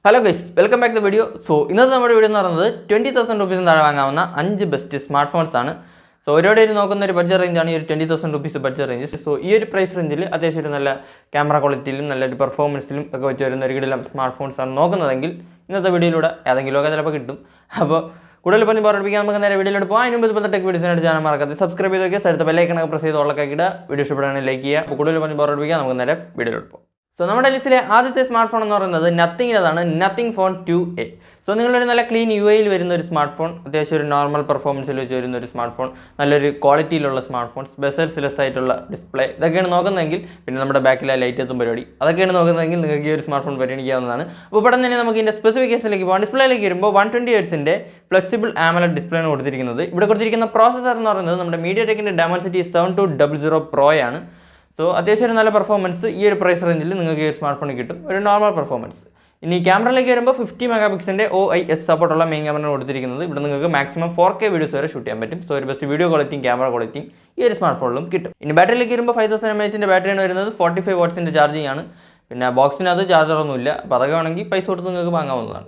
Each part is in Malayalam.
Hello guys, welcome back to video. So ഇന്നത്തെ നമ്മുടെ വീഡിയോ എന്ന് പറയുന്നത് 20,000 രൂപീസിന് താഴെ വാങ്ങാവുന്ന 5 ബെസ്റ്റ് സ്മാർട്ട് ഫോൺസ് ആണ്. സോ ഒരുപാട് നോക്കുന്ന ഒരു ബഡ്ജറ്റ് റേഞ്ചാണ് ഈ ഒരു 20,000 രൂപീസ് ബഡ്ജറ്റ് റേഞ്ച്. സോ ഈ ഒരു പ്രൈസ് റേഞ്ചിൽ അത്യാവശ്യം ഒരു നല്ല ക്യാമറ ക്വാളിറ്റിയിലും നല്ലൊരു പെർഫോമൻസിലും ഒക്കെ വെച്ച് വരുന്ന ഒരു കിടിലം സ്മാർട്ട് ഫോൺസ് ആണ് നോക്കുന്നതെങ്കിൽ ഇന്നത്തെ വീഡിയോയിലൂടെ ഏതെങ്കിലുമൊക്കെ ചിലപ്പോൾ കിട്ടും. അപ്പോൾ കൂടുതൽ പറഞ്ഞ് പറഞ്ഞിരിക്കാൻ നമുക്ക് നേരെ വീഡിയോയിലോട്ട് പോകാം. അതിന് മുമ്പ് ടെക് വീഡിയോസിനായിട്ട് ചാനൽ മറക്കാതെ സബ്സ്ക്രൈബ് ചെയ്ത് നോക്കിയാൽ അടുത്ത ബെല്ലൈക്കണൊക്കെ പ്രസ് ചെയ്ത് ഉള്ളക്കാക്കിയിട്ട് വീഡിയോ ഇഷ്ടപ്പെടുകയാണെങ്കിൽ ലൈക്ക് ചെയ്യുക. അപ്പോൾ കൂടുതൽ പറഞ്ഞ് പറഞ്ഞിരിക്കാൻ നമുക്ക് നേരെ വീഡിയോയിലോട്ട് പോകാം. സോ നമ്മുടെ ലിസ്റ്റിലെ ആദ്യത്തെ സ്മാർട്ട് ഫോൺ എന്ന് പറയുന്നത് നത്തിങ്ങിൻ്റെതാണ്, നത്തിങ് ഫോൺ 2A. സോ നിങ്ങളൊരു നല്ല ക്ലീൻ UIയിൽ വരുന്ന ഒരു സ്മാർട്ട് ഫോൺ, അത്യാവശ്യം ഒരു നോർമൽ പെർഫോമൻസിൽ വെച്ച് വരുന്ന ഒരു സ്മാർട്ട് ഫോൺ, നല്ലൊരു ക്വാളിറ്റിയിലുള്ള സ്മാർട്ട് ഫോൺസ്, ബെസൽസ് ആയിട്ടുള്ള ഡിസ്പ്ലേ, ഇതൊക്കെയാണ് നോക്കുന്നതെങ്കിൽ, പിന്നെ നമ്മുടെ ബാക്കിലെ ലൈറ്റ് എത്തും പരിപാടി, അതൊക്കെയാണ് നോക്കുന്നതെങ്കിൽ നിങ്ങൾക്ക് ഈ ഒരു സ്മാർട്ട് ഫോൺ പരിഗണിക്കാവുന്നതാണ്. അപ്പോൾ പെട്ടെന്ന് തന്നെ നമുക്ക് ഇതിൻ്റെ സ്പെസിഫിക്കേഷനിലേക്ക് പോകാം. ഡിസ്പ്ലേയിലേക്ക് വരുമ്പോൾ 120Hz ഫ്ലെക്സിബിൾ AMOLED ഡിസ്പ്ലേ ആണ് കൊടുത്തിരിക്കുന്നത്. ഇവിടെ കൊടുത്തിരിക്കുന്ന പ്രോസസ്സർ എന്ന് പറയുന്നത് നമ്മുടെ MediaTekൻ്റെ Dimensity 7200 Pro ആണ്. സോ അത്യാവശ്യം ഒരു നല്ല പെർഫോമൻസ് ഈ ഒരു പ്രൈസ് റേഞ്ചിൽ നിങ്ങൾക്ക് ഈ ഒരു സ്മാർട്ട് ഫോണിൽ കിട്ടും, ഒരു നോർമൽ പെർഫോമൻസ്. ഇനി ക്യാമറയിലേക്ക് വരുമ്പോൾ 50 മെഗാപിക്സലിൻ്റെ OIS സപ്പോർട്ടുള്ള മെയിൻ ക്യാമറ കൊടുത്തിരിക്കുന്നത്. ഇവിടെ നിങ്ങൾക്ക് മാക്സിമം 4K വീഡിയോസ് വരെ ഷൂട്ട് ചെയ്യാൻ പറ്റും. സോ ഒരു ബെസ്റ്റ് വീഡിയോ ക്വാളിറ്റിയും ക്യാമറ ക്വാളിറ്റിയും ഈ ഒരു സ്മാർട്ട് ഫോണിലും കിട്ടും. ഇനി ബാറ്ററിയിലേക്ക് വരുമ്പോൾ 5000 mAh ബാറ്ററിയാണ് വരുന്നത്. 45 വാട്ട്സിൻ്റെ ചാർജിങ് ആണ്. പിന്നെ ബോക്സിനകത്ത് ചാർജറൊന്നുമില്ല. അപ്പോൾ അതൊക്കെ വേണമെങ്കിൽ പൈസ കൊടുത്ത് നിങ്ങൾക്ക് വാങ്ങാവുന്നതാണ്.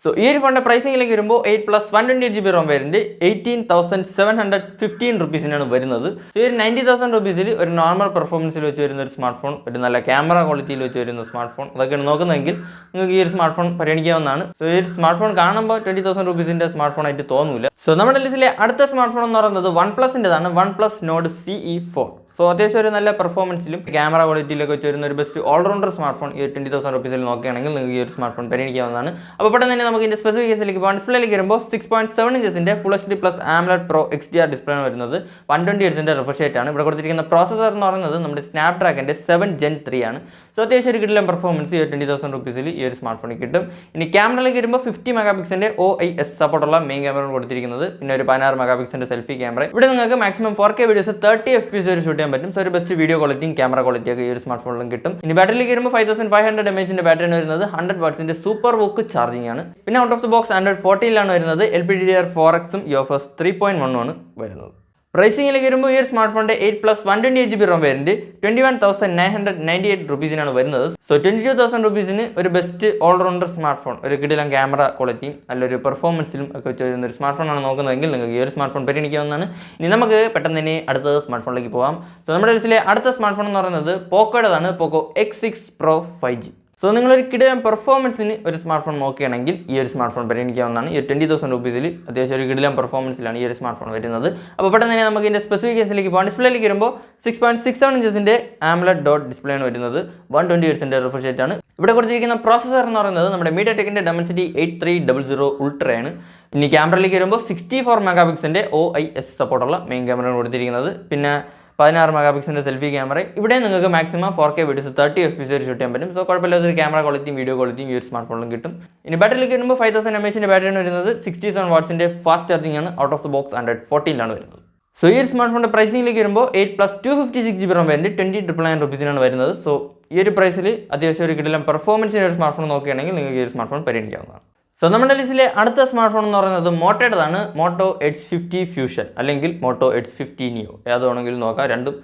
സോ ഈ ഒരു ഫോണിൻ്റെ പ്രൈസിങ്ങിലേക്ക് വരുമ്പോൾ 8+128GB ROM വേരിയൻറ്റ് 18,715 രൂപീസിനാണ് വരുന്നത്. സോ ഈ ഒരു 90,000 രൂപീസിൽ ഒരു നോർമൽ പെർഫോമൻസിൽ വെച്ച് വരുന്ന ഒരു സ്മാർട്ട് ഫോൺ, ഒരു നല്ല ക്യാമറ ക്വാളിറ്റിയിൽ വെച്ച് വരുന്ന സ്മാർട്ട് ഫോൺ, അതൊക്കെയാണ് നോക്കുന്നതെങ്കിൽ നിങ്ങൾക്ക് ഈ ഒരു സ്മാർട്ട് ഫോൺ പരിഗണിക്കാവുന്നതാണ്. സോ ഈ ഒരു സ്മാർട്ട് ഫോൺ കാണുമ്പോൾ 20,000 രൂപീസിൻ്റെ സ്മാർട്ട് ഫോൺ ആയിട്ട് തോന്നില്ല. സോ നമ്മുടെ ലിസ്റ്റിലെ അടുത്ത സ്മാർട്ട് ഫോൺ എന്ന് പറയുന്നത് OnePlusൻ്റെതാണ്, OnePlus Nord CE4. സോ അത്യാവശ്യം ഒരു നല്ല പെർഫോമൻസിലും ക്യാമറ ക്വാളിറ്റിയിലൊക്കെ വെച്ച് വരുന്ന ഒരു ബെസ്റ്റ് ഓൾറൗണ്ടർ സ്മാർട്ട് ഫോൺ ഈ 20,000 രൂപീസിൽ നോക്കുകയാണെങ്കിൽ നിങ്ങൾക്ക് ഈ ഒരു സ്മാർട്ട് ഫോൺ പരിഗണിക്കാവുന്നതാണ്. അപ്പോൾ പെട്ടെന്ന് തന്നെ നമുക്ക് ഇതിൻ്റെ സ്പെസിഫിക്കേഷനിലേക്ക് പോകാം. ഡിസ്പ്ലേയിലേക്ക് വരുമ്പോൾ 6.7 ഇഞ്ചസിൻ്റെ Full HD+ AMOLED Pro XDR display ആണ് വരുന്നത്. 120Hz റിഫ്രഷ് റേറ്റ് ആണ്. ഇവിടെ കൊടുത്തിരിക്കുന്ന പ്രോസസ്സർ എന്ന് പറയുന്നത് നമ്മുടെ സ്നാപ്ഡ്രാഗൻ്റെ 7 Gen 3 ആണ്. സോ അത്യാവശ്യം ഒരു കിടിലം പെർഫോമൻസ് ഈ 20,000 രൂപീസിൽ ഈ ഒരു സ്മാർട്ട് ഫോണിൽ കിട്ടും. ഇനി ക്യാമറയിലേക്ക് വരുമ്പോൾ 50 മെഗാപിക്സലിൻ്റെ OIS സപ്പോർട്ടുള്ള മെയിൻ ക്യാമറ കൊടുത്തിരിക്കുന്നത്. പിന്നെ ഒരു 16 മെഗാപിക്സലിൻ്റെ സെൽഫി ക്യാമറ. ഇവിടെ നിങ്ങൾക്ക് മാക്സിമം 4K വീഡിയോസ് 30 FPS വരെ ഷൂട്ട് ചെയ്യാൻ പറ്റും. സോ ഒരു ബെസ്റ്റ് വീഡിയോ ക്വാളിറ്റിയും ക്യാമറ ക്വാളിറ്റിയൊക്കെ ഈ ഒരു സ്മാർട്ട് ഫോണിലും കിട്ടും. ഇനി ബാറ്ററിയിലേക്ക് വരുമ്പോൾ 5500 mAh ബാറ്ററിയാണ് വരുന്നത്. 100 വാട്ട്സിൻ്റെ സൂപ്പർ വോക്ക് ചാർജിങ് ആണ്. പിന്നെ out of the box Android 14 വരുന്നത്. LPDDR4X UFS 3.1 ആണ് വരുന്നത്. പ്രൈസിങ്ങിലേക്ക് വരുമ്പോൾ ഈ ഒരു സ്മാർട്ട് ഫോണിൻ്റെ 8+128GB ROM വേരിയൻറ്റ് 21,998 രൂപീസിനാണ് വരുന്നത്. സോ 22,000 രൂപീസിന് ഒരു ബെസ്റ്റ് ഓൾറൗണ്ടർ സ്മാർട്ട് ഫോൺ, ഒരു കിടിലം ക്യാമറ ക്വാളിറ്റിയും നല്ലൊരു പെർഫോമൻസിലും ഒക്കെ വെച്ച് വരുന്ന ഒരു സ്മാർട്ട് ഫോണാണ് നോക്കുന്നതെങ്കിൽ നിങ്ങൾക്ക് ഈ ഒരു സ്മാർട്ട് ഫോൺ പരിഗണിക്കാവുന്നതാണ്. ഇനി നമുക്ക് പെട്ടെന്ന് തന്നെ അടുത്ത സ്മാർട്ട് ഫോണിലേക്ക് പോകാം. സോ നമ്മുടെ ലിസ്റ്റിലെ അടുത്ത സ്മാർട്ട് ഫോൺ എന്ന് പറയുന്നത് പോക്കോയുടേതാണ്, പോക്കോ X6 Pro 5G. സോ നിങ്ങളൊരു കിടിലം പെർഫോമൻസിന് ഒരു സ്മാർട്ട് ഫോൺ നോക്കുകയാണെങ്കിൽ ഈ ഒരു സ്മാർട്ട് ഫോൺ പരിഗണിക്കാവുന്നതാണ്. ഈ 20,000 രൂപീസിൽ അത്യാവശ്യം ഒരു കിടിലം പെർഫോമൻസിലാണ് ഈ ഒരു സ്മാർട്ട് ഫോൺ വരുന്നത്. അപ്പോൾ പെട്ടെന്ന് തന്നെ നമുക്ക് ഇതിൻ്റെ സ്പെസിഫിക്കേഷനിലേക്ക് പോകാം. ഡിസ്പ്ലേയിലേക്ക് വരുമ്പോൾ 6.67 ഇഞ്ചസിൻ്റെ AMOLED ഡോട്ട് ഡിസ്പ്ലേ ആണ് വരുന്നത്. 120Hz റിഫ്രഷ് റേറ്റ് ആണ്. ഇവിടെ കൊടുത്തിരിക്കുന്ന പ്രോസസ്സർ എന്ന് പറയുന്നത് നമ്മുടെ MediaTekൻ്റെ Dimensity 8300 Ultra ആണ്. ഇനി ക്യാമറയിലേക്ക് വരുമ്പോൾ 64 മെഗാപിക്സലിൻ്റെ OIS സപ്പോർട്ടുള്ള മെയിൻ ക്യാമറയാണ് കൊടുത്തിരിക്കുന്നത്. പിന്നെ 16 മെഗാപിക്സലിൻ്റെ സെൽഫി ക്യാമറ. ഇവിടെ നിങ്ങൾക്ക് മാക്സിമം 4K വീഡിയോസ് 30 FPS വരെ ഷൂട്ട് ചെയ്യാൻ പറ്റും. സോ കുഴപ്പമില്ലാത്തൊരു ക്യാമറ ക്വാളിറ്റിയും വീഡിയോ ക്വാളിറ്റിയും ഈ ഒരു സ്മാർട്ട് ഫോണിലും കിട്ടും. ഇനി ബാറ്ററിയിലേക്ക് വരുമ്പോൾ 5000 mAh ബാറ്ററിയാണ് വരുന്നത്. 67 വാട്ട്സിൻ്റെ ഫാസ്റ്റ് ചാർജിങ് ആണ്. Out of the box Android 14 വരുന്നത്. സോ ഈ ഒരു സ്മാർട്ട് ഫോണിൻ്റെ പ്രൈസിങ്ങിലേക്ക് വരുമ്പോൾ 8+256GB ROM വേരിയൻറ്റ് 20,999 രൂപീസിനാണ് വരുന്നത്. സോ ഈ ഒരു പ്രൈസിൽ അത്യാവശ്യം ഒരു കിടിലം പെർഫോമൻസിന് ഒരു സ്മാർട്ട് ഫോൺ നോക്കുകയാണെങ്കിൽ നിങ്ങൾക്ക് ഈ ഒരു സ്മാർട്ട് ഫോൺ പരിഗണിക്കാവുന്നതാണ്. സോ നമ്മുടെ ലിസ്റ്റിലെ അടുത്ത സ്മാർട്ട് ഫോൺ എന്ന് പറയുന്നത് മോട്ടോയുടേതാണ്, മോട്ടോ H50 ഫ്യൂഷൻ അല്ലെങ്കിൽ മോട്ടോ H50 Neo, ഏതാണെങ്കിലും നോക്കാം. രണ്ടും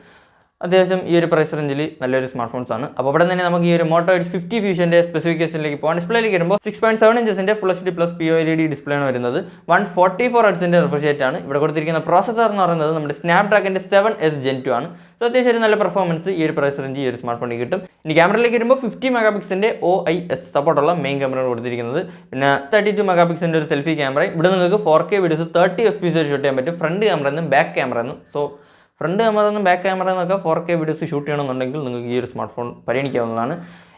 അത്യാവശ്യം ഈ ഒരു പ്രൈസ് റേഞ്ചിൽ നല്ലൊരു സ്മാർട്ട് ഫോൺസ് ആണ്. അപ്പോൾ ഇവിടെ തന്നെ നമുക്ക് ഈ ഒരു മോട്ടോ H50 ഫ്യൂഷൻ്റെ സ്പെസിഫിക്കേഷനിലേക്ക് പോകാം. ഡിസ്പ്ലേയിലേക്ക് വരുമ്പോൾ 6.7 ഇഞ്ചസിൻ്റെ Full HD+ POLED ഡിസ്പ്ലേ ആണ് വരുന്നത്. 144 Hz റിഫ്രഷ് റേറ്റ് ആണ്. ഇവിടെ കൊടുത്തിരിക്കുന്ന പ്രോസസ്സർ എന്ന് പറയുന്നത് നമ്മുടെ സ്നാപ്ഡ്രാഗൻ്റെ 7S Gen 2 ആണ്. സോ അത്യാവശ്യം ഒരു നല്ല പെർഫോമൻസ് ഈ ഒരു പ്രൈസ് റേഞ്ച് ഈ ഒരു സ്മാർട്ട് ഫോണിൽ കിട്ടും. ഇനി ക്യാമറയിലേക്ക് വരുമ്പോൾ 50 മെഗാപിക്സലിൻ്റെ OIS സപ്പോർട്ടുള്ള മെയിൻ ക്യാമറ കൊടുത്തിരിക്കുന്നത്. പിന്നെ 32 മെഗാപിക്സലിൻ്റെ ഒരു സെൽഫി ക്യാമറ. ഇവിടെ നിങ്ങൾക്ക് 4K വീഡിയോസ് 30 FPS വരെ ഷൂട്ട് ചെയ്യാൻ പറ്റും. ഫ്രണ്ട് ക്യാമറ എന്നും ബാക്ക് ക്യാമറ എന്നും. സോ ഫ്രണ്ട് ക്യാമറ എന്നും ബാക്ക് ക്യാമറ എന്നൊക്കെ 4K വീഡിയോസ് ഷൂട്ട് ചെയ്യണമെന്നുണ്ടെങ്കിൽ നിങ്ങൾക്ക് ഈ ഒരു സ്മാർട്ട് ഫോൺ പരിഗണിക്കാവുന്നതാണ്.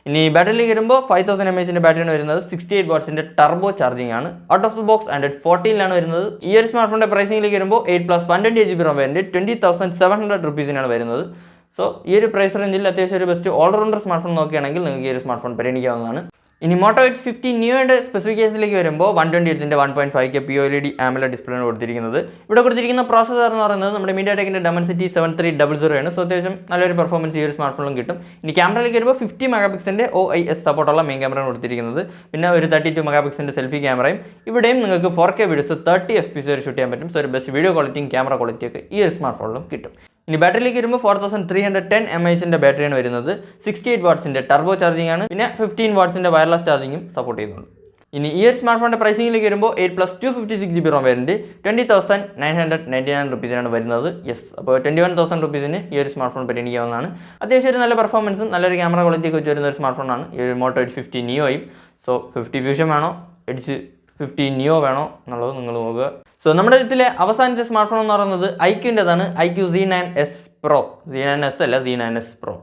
ഇനി ബാറ്ററിയിലേക്ക് വരുമ്പോൾ 5000 mAh ബാറ്ററിയാണ് വരുന്നത്. 68 വാട്ട്സിൻ്റെ ടർബോ ചാർജിങ് ആണ്. Out of the box Android 14 വരുന്നത്. ഈ ഒരു സ്മാർട്ട് ഫോണിൻ്റെ പ്രൈസിങ്ങിലേക്ക് വരുമ്പോൾ 8+128GB ROM വേരിയൻറ്റ് 20,700 രൂപീസിനാണ് വരുന്നത്. സോ ഈ ഒരു പ്രൈസ് റേഞ്ചിൽ അത്യാവശ്യം ഒരു ബെസ്റ്റ് ഓൾറൗണ്ടർ സ്മാർട്ട് ഫോൺ നോക്കുകയാണെങ്കിൽ നിങ്ങൾക്ക് ഈ ഒരു സ്മാർട്ട് ഫോൺ പരിഗണിക്കാവുന്നതാണ്. ഇനി മോട്ടോ H50 Neoയുടെ സ്പെസിഫിക്കേഷനിലേക്ക് വരുമ്പോൾ 120Hz 1.5K POLED AMOLED display ആണ് കൊടുത്തിരിക്കുന്നത്. ഇവിടെ കൊടുത്തിരിക്കുന്ന പ്രോസസ്സർ എന്ന് പറയുന്നത് നമ്മുടെ MediaTekൻ്റെ Dimensity 7300 ആണ്. സോ അത്യാവശ്യം നല്ലൊരു പെർഫോമൻസ് ഈ ഒരു സ്മാർട്ട് ഫോണിലും കിട്ടും. ഇനി ക്യാമറയിലേക്ക് വരുമ്പോൾ 50 മെഗാപിക്സലിൻ്റെ OIS സപ്പോർട്ടുള്ള മെയിൻ ക്യാമറയാണ് കൊടുത്തിരിക്കുന്നത്. പിന്നെ ഒരു 32 മെഗാപിക്സലിൻ്റെ സെൽഫി ക്യാമറയും. ഇവിടെയും നിങ്ങൾക്ക് 4K വീഡിയോസ് 30 FPS വരെ ഷൂട്ട് ചെയ്യാൻ പറ്റും. സോ ഒരു ബെസ്റ്റ് വീഡിയോ ക്വാളിറ്റിയും ക്യാമറ ക്വാളിറ്റിയൊക്കെ ഈ ഒരു സ്മാർട്ട് ഫോണിലും കിട്ടും. ഇനി ബാറ്ററിയിലേക്ക് വരുമ്പോൾ 4310 mAh ബാറ്ററിയാണ് വരുന്നത്. 68 വാട്ട്സിൻ്റെ ടർബോ ചാർജിംഗ് ആണ്. പിന്നെ 15 വാട്ട്സിൻ്റെ വയർലെസ് ചാർജിങ്ങും സപ്പോർട്ട് ചെയ്യുന്നുണ്ട്. ഇനി ഈ ഒരു സ്മാർട്ട് ഫോണിൻ്റെ പ്രൈസിംഗിലേക്ക് വരുമ്പോൾ 8+256GB ROM വേരിയൻറ്റ് 20,999 rupees വരുന്നത്. യെസ്, അപ്പോൾ 21,000 rupees ഈ ഒരു സ്മാർട്ട് ഫോൺ പരിഗണിക്കാവുന്നതാണ്. അത്യാവശ്യം ഒരു നല്ല പെർഫോമൻസും നല്ലൊരു ക്യാമറ ക്വാളിറ്റിയൊക്കെ വെച്ച് വരുന്ന ഒരു സ്മാർട്ട് ഫോണാണ് ഈ ഒരു മോട്ടോ എഡ്ജ് 50 നിയോയും. സോ 50 ഫ്യൂഷൻ വേണോ എഡ്ജ് 50 നിയോ വേണോ എന്നുള്ളത് നിങ്ങൾ നോക്കുക. സോ നമ്മുടെ ഇതിലെ അവസാനത്തെ സ്മാർട്ട് ഫോൺ എന്ന് പറയുന്നത് ഐക്യൂൻ്റെതാണ്. IQ Z9S Pro. Z9S അല്ല, Z9S Pro.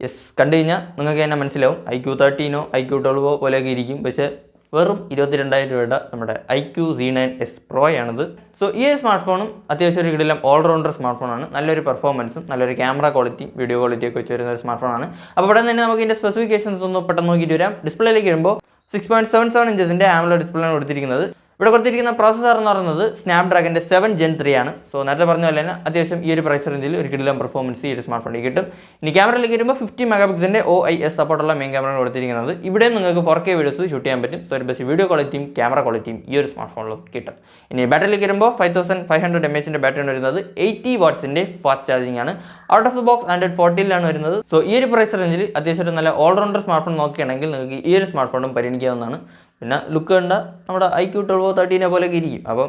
യെസ്, കണ്ടു കഴിഞ്ഞാൽ നിങ്ങൾക്ക് തന്നെ മനസ്സിലാവും. IQ 13 IQ 12 പോലെയൊക്കെ ഇരിക്കും. പക്ഷേ വെറും 22,000 രൂപയുടെ നമ്മുടെ IQ Z9S Pro ആണിത്. സോ ഈ സ്മാർട്ട് ഫോണും അത്യാവശ്യം ഒരു കിടിലം ഓൾറൗണ്ടർ സ്മാർട്ട് ഫോണാണ്. നല്ലൊരു പെർഫോമൻസും നല്ലൊരു ക്യാമറ ക്വാളിറ്റിയും വീഡിയോ ക്വാളിറ്റിയൊക്കെ വെച്ച് വരുന്ന ഒരു സ്മാർട്ട് ഫോണാണ്. അപ്പോൾ ഇവിടെ തന്നെ നമുക്ക് ഇതിൻ്റെ സ്പെസിഫിക്കേഷൻസ് ഒന്ന് പെട്ടെന്ന് നോക്കിയിട്ട് വരാം. ഡിസ്പ്ലേയിലേക്ക് വരുമ്പോൾ 6.77 ഇഞ്ചസിൻ്റെ AMOLED ഡിസ്പ്ലേയാണ് കൊടുത്തിരിക്കുന്നത്. ഇവിടെ കൊടുത്തിരിക്കുന്ന പ്രോസസ്സർ എന്ന് പറയുന്നത് സ്നാപ്ഡ്രാഗൻ്റെ 7 Gen 3 ആണ്. സോ നേരത്തെ പറഞ്ഞ പോലെ തന്നെ അത്യാവശ്യം ഈ ഒരു പ്രൈസ് റേഞ്ചിൽ ഒരു കിടിലം പെർഫോമൻസ് ഈ ഒരു സ്മാർട്ട് ഫോണിൽ കിട്ടും. ഇനി ക്യാമറയിലേക്ക് വരുമ്പോൾ 50 മെഗാപിക്സലിൻ്റെ OIS സപ്പോർട്ടുള്ള മെയിൻ ക്യാമറയാണ് കൊടുത്തിരിക്കുന്നത്. ഇവിടെയും നിങ്ങൾക്ക് 4K വീഡിയോസ് ഷൂട്ട് ചെയ്യാൻ പറ്റും. സോ ഒരു ബെസ്റ്റ് വീഡിയോ ക്വാളിറ്റിയും ക്യാമറ ക്വാളിറ്റിയും ഈ ഒരു സ്മാർട്ട് ഫോണിൽ കിട്ടും. ഇനി ബാറ്ററിയിലേക്ക് വരുമ്പോൾ 5500 mAh ബാറ്ററിയാണ് വരുന്നത്. 80 വാട്ട്സിൻ്റെ ഫാസ്റ്റ് ചാർജിംഗ് ആണ്. ഔട്ട് ഓഫ് ദ ബോക്സ് 140 വരുന്നത്. സോ ഈ ഒരു പ്രൈസ് റേഞ്ചിൽ അത്യാവശ്യം ഒരു നല്ല ഓൾറൗണ്ടർ സ്മാർട്ട് ഫോൺ നോക്കുകയാണെങ്കിൽ നിങ്ങൾക്ക് ഈ ഒരു സ്മാർട്ട് ഫോണും പരിഗണിക്കാവുന്നതാണ്. പിന്നെ ലുക്ക് കണ്ട നമ്മുടെ IQ 12 13 പോലെയൊക്കെ ഇരിക്കും. അപ്പം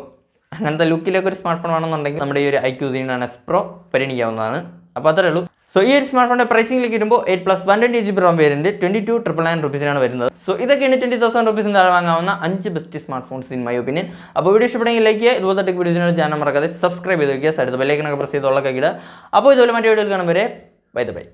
അങ്ങനത്തെ ലുക്കിലേക്ക് ഒരു സ്മാർട്ട് ഫോൺ ആണെന്നുണ്ടെങ്കിൽ നമ്മുടെ ഈ ഒരു IQ Z9S Pro പരിഗണിക്കാവുന്നതാണ്. അപ്പോൾ അത്രേ ഉള്ളൂ. സോ ഈ ഒരു സ്മാർട്ട് ഫോണിൻ്റെ പ്രൈസിംഗിലേക്ക് വരുമ്പോൾ 8+128GB ROM വേരിയൻറ്റ് 22,999 rupees വരുന്നത്. സോ ഇതൊക്കെയാണ് 20,000 rupees വാങ്ങാവുന്ന 5 best smart phones in my opinion. അപ്പോൾ വീഡിയോ ഇഷ്ടപ്പെടുമെങ്കിൽ ലൈക്ക് ചെയ്യുക. ഇതുപോലത്തെ ടെക് വീഡിയോസിനോട് ചാനൽ മറക്കാതെ സബ്സ്ക്രൈബ് ചെയ്ത് വയ്ക്കുക. സൈഡ് ബെല്ലൈക്കണൊക്കെ പ്രസ് ചെയ്ത് ഉള്ള കഴിയുക. അപ്പോൾ ഇതുപോലെ മറ്റേ വീഡിയോയിൽ കാണും വരെ ബൈ.